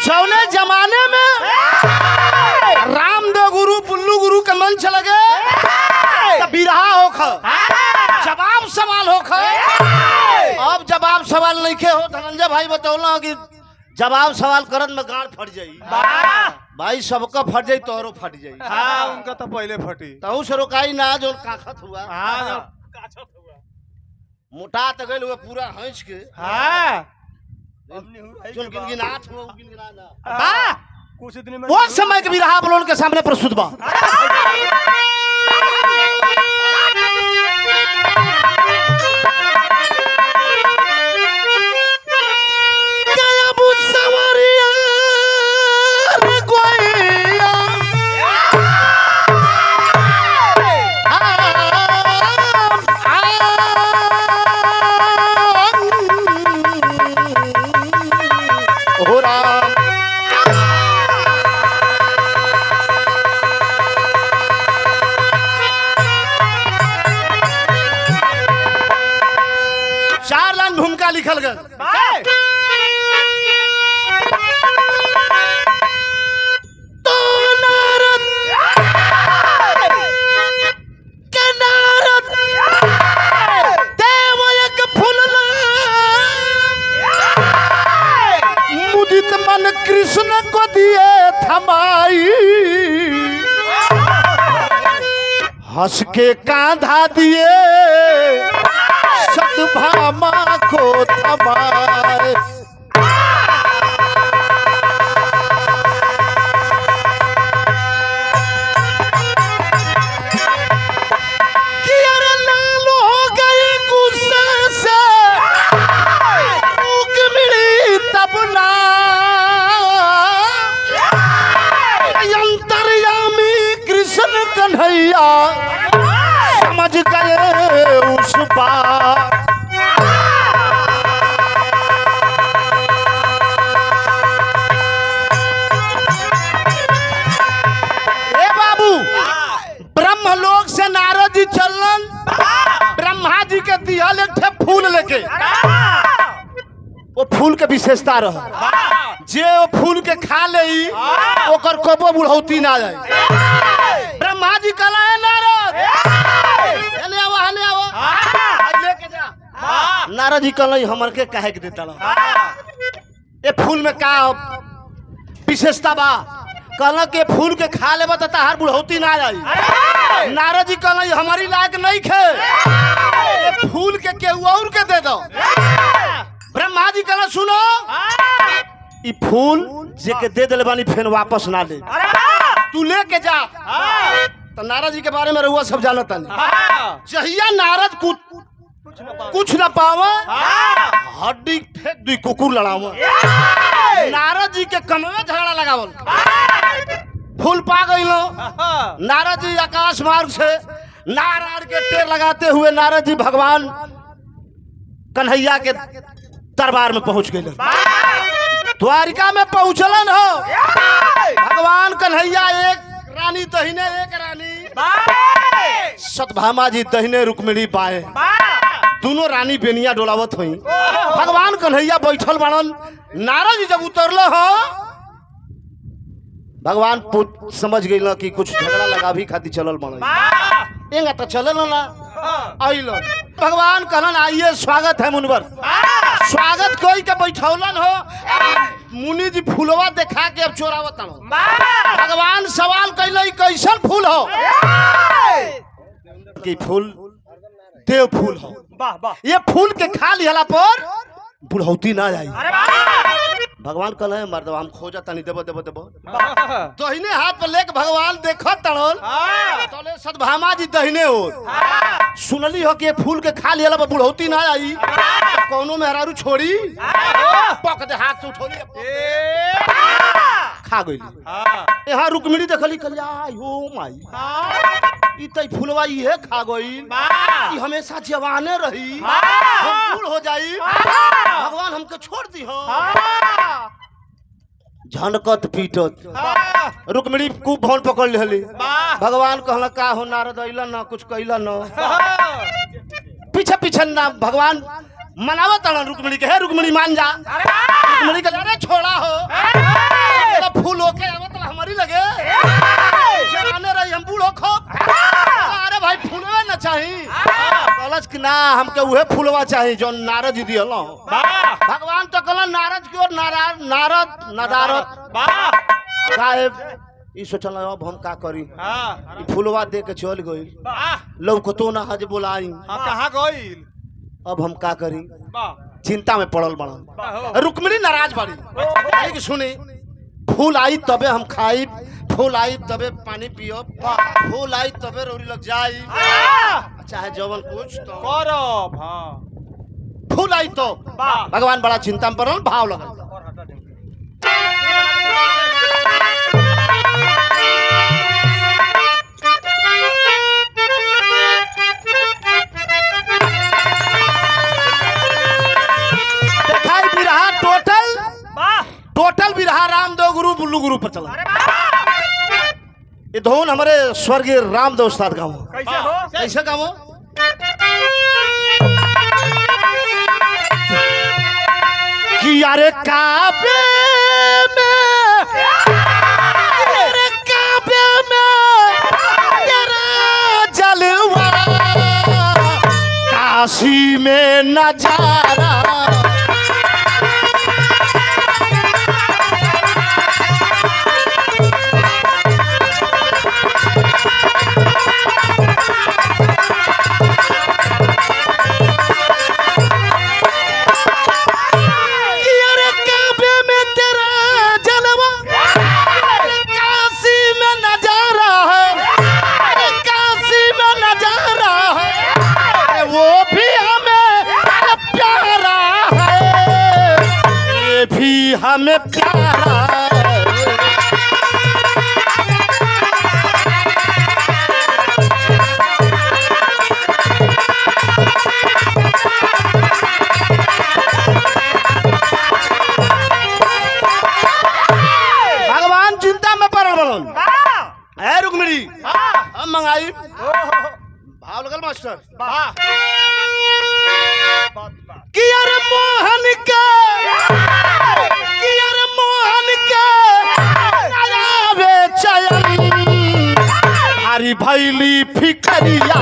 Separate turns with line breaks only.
जौने जमाने में रामदेव गुरु बुल्लू गुरु के मंच लगे बिरहा होख जवाब सवाल होख। अब जवाब सवाल नहीं के हो। धनंजय भाई बतौला कि जवाब सवाल करन में गाड़ फट जाई। भाई सबका फट जाई तोरो फट जाई।
हाँ उनका तो पहले फटी
तहु से रोकाई ना जो काखत हुआ।
हाँ
मोटा तो गइल हुआ पूरा हंस के।
हाँ
चुन गिनगिनात हुआ गिनगिना
हाँ कुछ दिन में
वो समय के बिरहा आप लोगों के सामने प्रस्तुत बा। भूमिका लिखल गए तो नारद के नारद देव एक फूलना मुदित मन कृष्ण को दिए थमाई हंस के कांधा दिए सतभामा को थमाए। कि अरे लाल हो गई गुस्से से भूख मिली तब ना अंतर्यामी कृष्ण कन्हैया समझ गए उस बात। ए बाबू ब्रह्मलोक से नारद जी चलन ब्रह्मा जी के दिहल एक ठे फूल लेके। वो फूल के विशेषता रह जे वो फूल के खा ले ओकर कबो बुढ़ौती ना जाए। ब्रह्मा जी कहला है नारद हने आवा लेके जा। नारद जी कहला हमर के काहे के देता ए फूल में का विशेषता बा। कहला के फूल के खा लेबा त तहार बुढ़ौती ना जाई। नारद जी कहला हमारी लायक नहीं खे ए फूल के केहू और के दे दो। ब्रह्मा जी कहला सुनो ई फूल जे के दे देले बानी फिर वापस ना ले तू लेके जा। तो नारद जी के बारे में रहुआ सब जानता नहीं। जहिया नारद कुछ न पावा हड्डी फेंक दी कुकुर लड़ावा। नारद जी के कमरे झगड़ा लगावल फूल पा गइलो। नारद जी आकाश मार्ग से नारायण के टेर लगाते हुए नारद जी भगवान कन्हैया के दरबार में पहुंच गए। द्वारिका में पहुंचलन हो भगवान कन्हैया एक रानी दहिने एक रानी सतभामा जी दहिने रुक्मिणी बाएं दोनों रानी बेनिया डोलावत हुई। भगवान कन्हैया बैठल बाड़न। नारद जी जब उतरल हो भगवान समझ गई कि कुछ झगड़ा लगा भी खाती चलल बन एंगा तो चलल ना आइल। भगवान कहलन आइए स्वागत है मुनवर। स्वागत कोई के बैठौलन हो मुनि जी फूलवा देखा के अब चोरावत हो। भगवान सवाल कैले कैसन फूल हो कि फूल देव फूल हो। ये फूल के खा लिहला पर बुढ़ौती ना जाई। भगवान कहले मर्दवा हम खोजा तनी देबो देबो देबो। दहिने हाथ पर लेके भगवान देखत तड़ल तले सतभामा जी दहिने ओर सुनली हो कि फूल के खा लिहला पर बुढ़ौती ना आई। कौनो मेहरारू छोड़ी पक दे हाथ से उठोली खा गई। यहाँ रुक्मिणी देखली कहली आयो माई ई तई फूलवा इहे खा गई। ई हमेशा जवाने रही हम बूढ़ हो जाई भगवान हमके छोड़ दी हो। झनकत पीटत रुक्मिणी खूब भौन पकड़ लेली। भगवान कहला का हो नारद अइला ना कुछ कइला ना। पीछे पीछे ना भगवान मनावत रुक्मिणी के हे रुक्मिणी मान जा। रुक्मिणी के अरे छोड़ा हो कहलस कि ना हमके उहे फूलवा चाहिए जो नारद जी दियल
वाह
भगवान तो कहलन नारद की ओर नारद नदारद
वाह
साहेब ई सोचल अब हम का करी
हाँ
ई फूलवा दे के चल गई
वाह
लौकतो ना हज बोलाई
हाँ कहाँ गइल
अब हम का करी
वाह
चिंता में पड़ल बड़ा
वाह
रुक्मिणी नाराज बाड़ी काहे कि सुनी फूल आई तबे हम खाई फूल आई तबे पानी पियब फूल आई तबे रोरी लग जाई चाहे जवन कुछ तो
करब हाँ
फूल आई तो
वाह
भगवान बड़ा चिंता में पड़ल भाव लगल देखाई बिरहा टोटल बिरहा रामदेव गुरु बुल्लू गुरु पर चला ये धोन हमारे स्वर्गीय रामदेव उस्ताद गाँव
कैसे हो
कैसे गाँव कि यारे काबे में यारे काबे में तेरा जलवा काशी में नजारा हमें प्यारा भगवान चिंता में पड़ल बड़न है रुक्मिणी हम मंगाई भाव लगल मास्टर
वाह
कि अरे मोहन के चयन हरी भैली फिकरिया